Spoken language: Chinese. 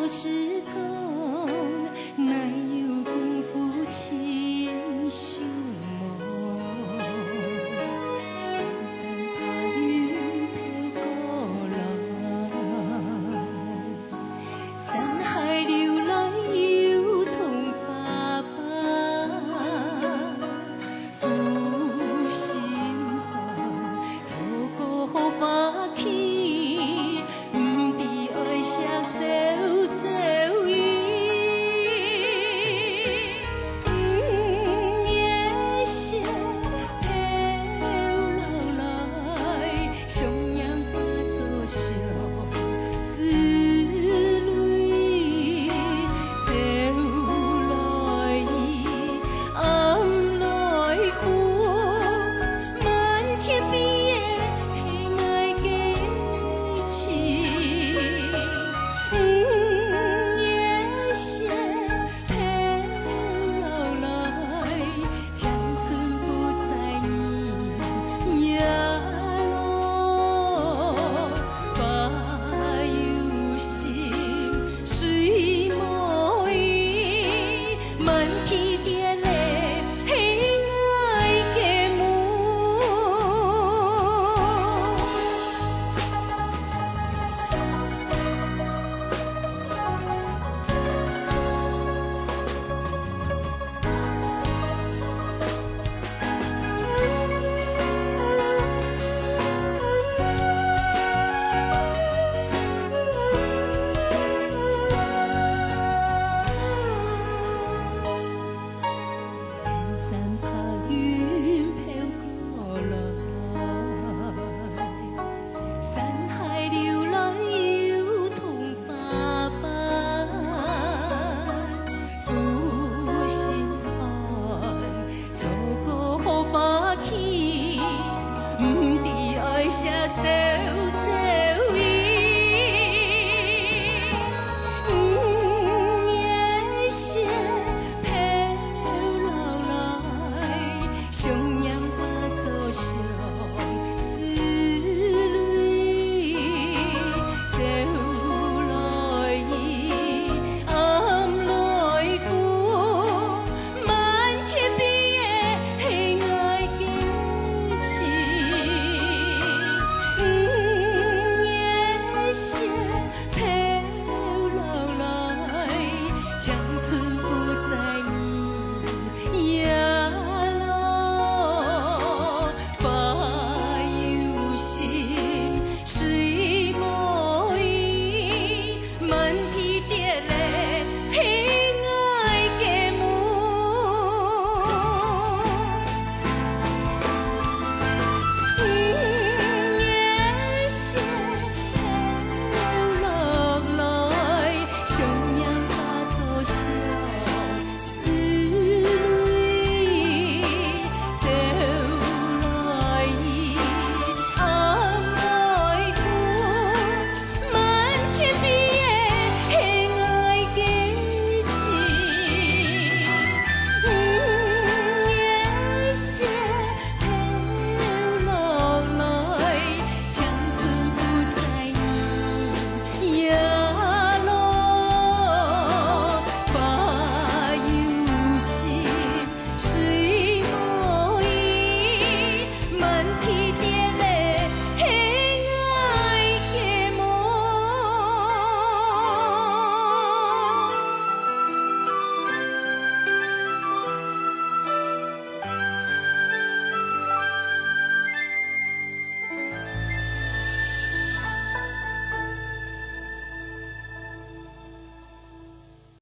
是讲，哪有功夫亲像梦？山爬云飘过来，山海流来又同花瓣，负心汉，错过好花期，不知爱谁收收伊。夜色飘流来，上扬化作相思泪，走来暗来风，漫天边的黑爱记起。夜色飘流来，江村不再你呀路，花有心，水无依，漫天点的黑爱的梦。山爬云飘过来，山海流来又同花瓣，负心汉，错过好花期，不知爱谁收收伊。夜色飘流来，上扬化作相思泪，走来暗来风，漫天边的黑爱记起。夜色飘流来，江村。